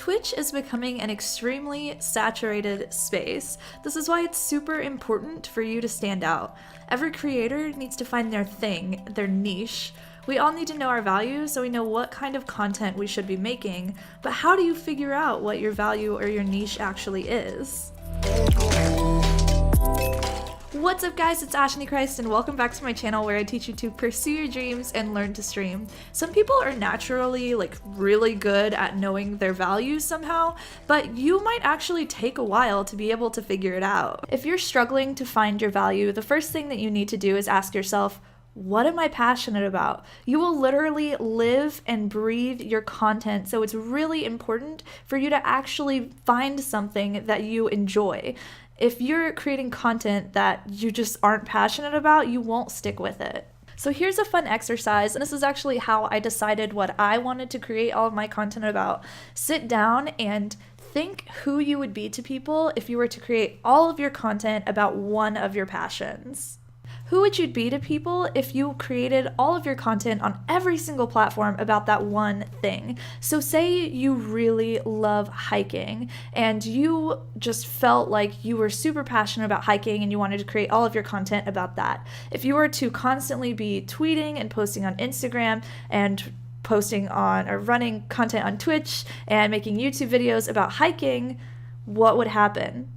Twitch is becoming an extremely saturated space. This is why it's super important for you to stand out. Every creator needs to find their thing, their niche. We all need to know our value so we know what kind of content we should be making, but how do you figure out what your value or your niche actually is? What's up guys, it's ashnichrist and welcome back to my channel where I teach you to pursue your dreams and learn to stream. Some people are naturally really good at knowing their values somehow, but you might actually take a while to be able to figure it out. If you're struggling to find your value, the first thing that you need to do is ask yourself, what am I passionate about? You will literally live and breathe your content, so it's really important for you to actually find something that you enjoy. If you're creating content that you just aren't passionate about, you won't stick with it. So here's a fun exercise, and this is actually how I decided what I wanted to create all of my content about. Sit down and think who you would be to people if you were to create all of your content about one of your passions. Who would you be to people if you created all of your content on every single platform about that one thing? So say you really love hiking and you just felt like you were super passionate about hiking and you wanted to create all of your content about that. If you were to constantly be tweeting and posting on Instagram and posting on or running content on Twitch and making YouTube videos about hiking, what would happen?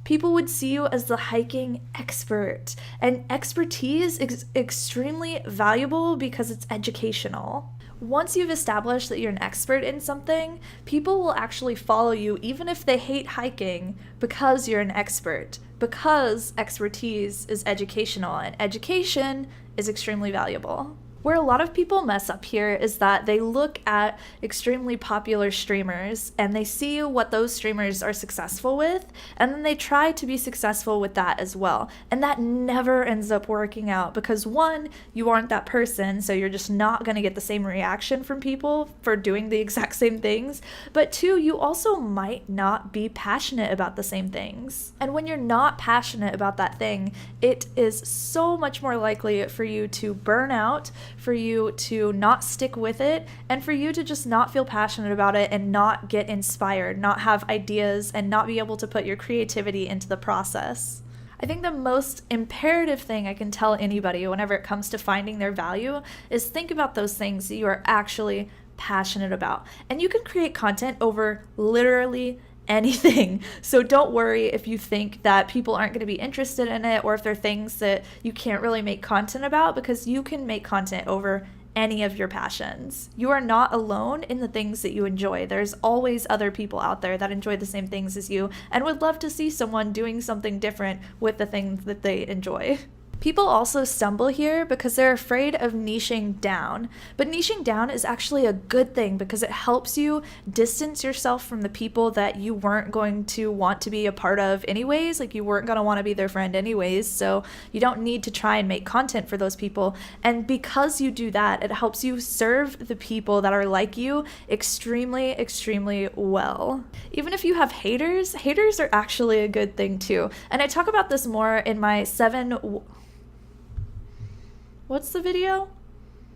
People would see you as the hiking expert, and expertise is extremely valuable because it's educational. Once you've established that you're an expert in something, people will actually follow you even if they hate hiking because you're an expert, because expertise is educational and education is extremely valuable. Where a lot of people mess up here is that they look at extremely popular streamers and they see what those streamers are successful with, and then they try to be successful with that as well. And that never ends up working out because one, you aren't that person, so you're just not going to get the same reaction from people for doing the exact same things. But two, you also might not be passionate about the same things. And when you're not passionate about that thing, it is so much more likely for you to burn out, for you to not stick with it, and for you to just not feel passionate about it and not get inspired, not have ideas, and not be able to put your creativity into the process. I think the most imperative thing I can tell anybody whenever it comes to finding their value is think about those things that you are actually passionate about. And you can create content over literally anything. So don't worry if you think that people aren't going to be interested in it or if there are things that you can't really make content about, because you can make content over any of your passions. You are not alone in the things that you enjoy. There's always other people out there that enjoy the same things as you and would love to see someone doing something different with the things that they enjoy. People also stumble here because they're afraid of niching down, but niching down is actually a good thing because it helps you distance yourself from the people that you weren't going to want to be a part of anyways, like you weren't going to want to be their friend anyways, so you don't need to try and make content for those people. And because you do that, it helps you serve the people that are like you extremely, extremely well. Even if you have haters, haters are actually a good thing too. And I talk about this more in my What's the video?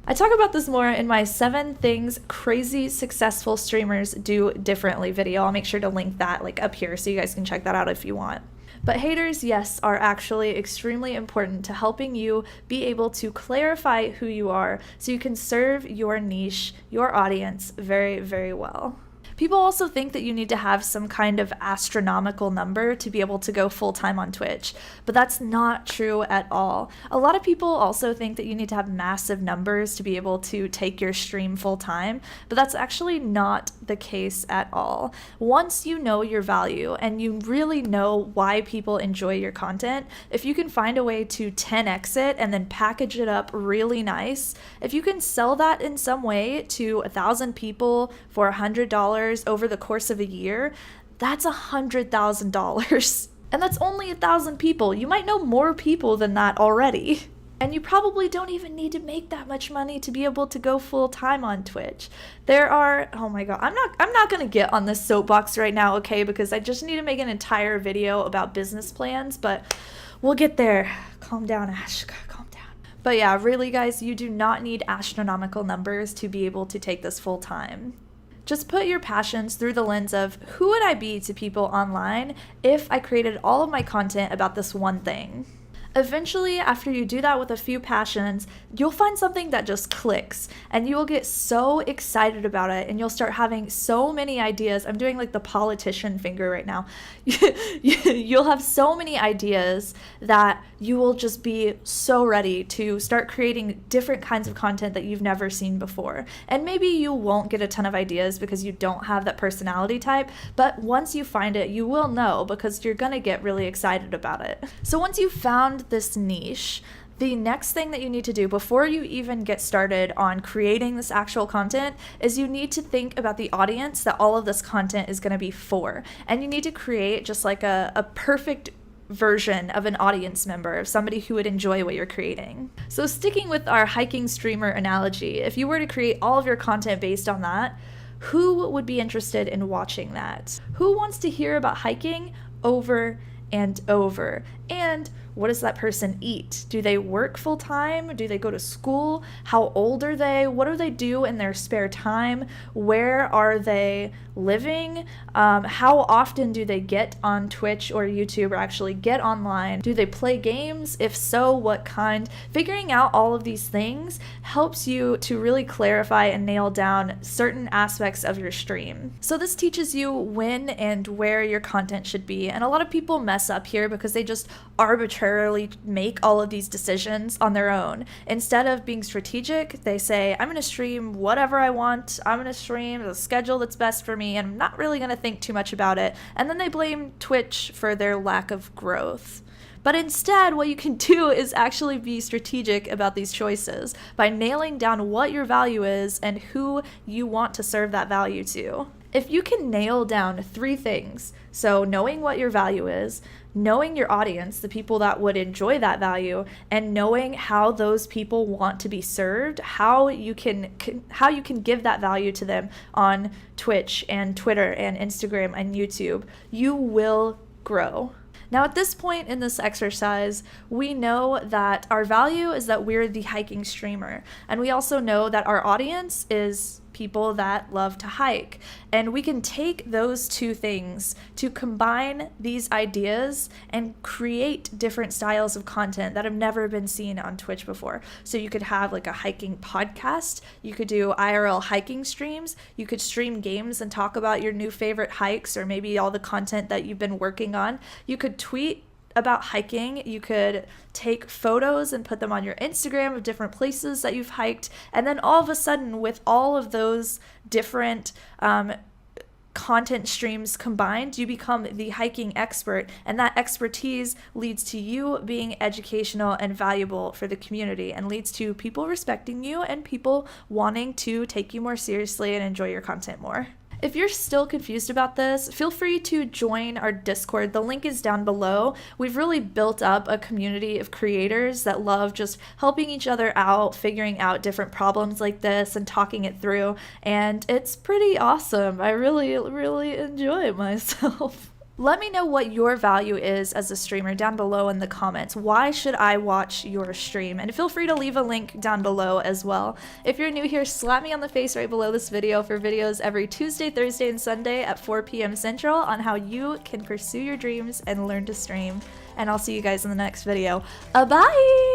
I talk about this more in my 7 things crazy successful streamers do differently video. I'll make sure to link that up here so you guys can check that out if you want. But haters, yes, are actually extremely important to helping you be able to clarify who you are so you can serve your niche, your audience very, very well. People also think that you need to have some kind of astronomical number to be able to go full-time on Twitch, but that's not true at all. A lot of people also think that you need to have massive numbers to be able to take your stream full-time, but that's actually not the case at all. Once you know your value and you really know why people enjoy your content, if you can find a way to 10x it and then package it up really nice, if you can sell that in some way to 1,000 people for $100 over the course of a year, that's $100,000. And that's only 1,000 people. You might know more people than that already. And you probably don't even need to make that much money to be able to go full time on Twitch. There are, oh my god, I'm not gonna get on this soapbox right now, okay, because I just need to make an entire video about business plans, but we'll get there. Calm down, Ash, calm down. But yeah, really guys, you do not need astronomical numbers to be able to take this full time. Just put your passions through the lens of who would I be to people online if I created all of my content about this one thing. Eventually, after you do that with a few passions, you'll find something that just clicks and you will get so excited about it and you'll start having so many ideas. I'm doing like the politician finger right now. You'll have so many ideas that you will just be so ready to start creating different kinds of content that you've never seen before. And maybe you won't get a ton of ideas because you don't have that personality type, but once you find it, you will know because you're gonna get really excited about it. So once you've found this niche, the next thing that you need to do before you even get started on creating this actual content is you need to think about the audience that all of this content is going to be for. And you need to create just like a perfect version of an audience member, of somebody who would enjoy what you're creating. So sticking with our hiking streamer analogy, if you were to create all of your content based on that, who would be interested in watching that? Who wants to hear about hiking over and over? And what does that person eat? Do they work full time? Do they go to school? How old are they? What do they do in their spare time? Where are they living? How often do they get on Twitch or YouTube or actually get online? Do they play games? If so, what kind? Figuring out all of these things helps you to really clarify and nail down certain aspects of your stream. So this teaches you when and where your content should be. And a lot of people mess up here because they just arbitrarily make all of these decisions on their own. Instead of being strategic, they say, I'm going to stream whatever I want. I'm going to stream the schedule that's best for me, and I'm not really going to think too much about it. And then they blame Twitch for their lack of growth. But instead, what you can do is actually be strategic about these choices by nailing down what your value is and who you want to serve that value to. If you can nail down 3 things, so knowing what your value is, knowing your audience, the people that would enjoy that value, and knowing how those people want to be served, how you can give that value to them on Twitch and Twitter and Instagram and YouTube, you will grow. Now, at this point in this exercise, we know that our value is that we're the hiking streamer, and we also know that our audience is people that love to hike. And we can take those 2 things to combine these ideas and create different styles of content that have never been seen on Twitch before. So you could have like a hiking podcast, you could do IRL hiking streams, you could stream games and talk about your new favorite hikes or maybe all the content that you've been working on. You could tweet about hiking, you could take photos and put them on your Instagram of different places that you've hiked, and then all of a sudden with all of those different content streams combined, you become the hiking expert, and that expertise leads to you being educational and valuable for the community and leads to people respecting you and people wanting to take you more seriously and enjoy your content more. If you're still confused about this, feel free to join our Discord. The link is down below. We've really built up a community of creators that love just helping each other out, figuring out different problems like this and talking it through. And it's pretty awesome. I really, really enjoy it myself. Let me know what your value is as a streamer down below in the comments. Why should I watch your stream? And feel free to leave a link down below as well. If you're new here, slap me on the face right below this video for videos every Tuesday, Thursday, and Sunday at 4 p.m. Central on how you can pursue your dreams and learn to stream. And I'll see you guys in the next video. Bye!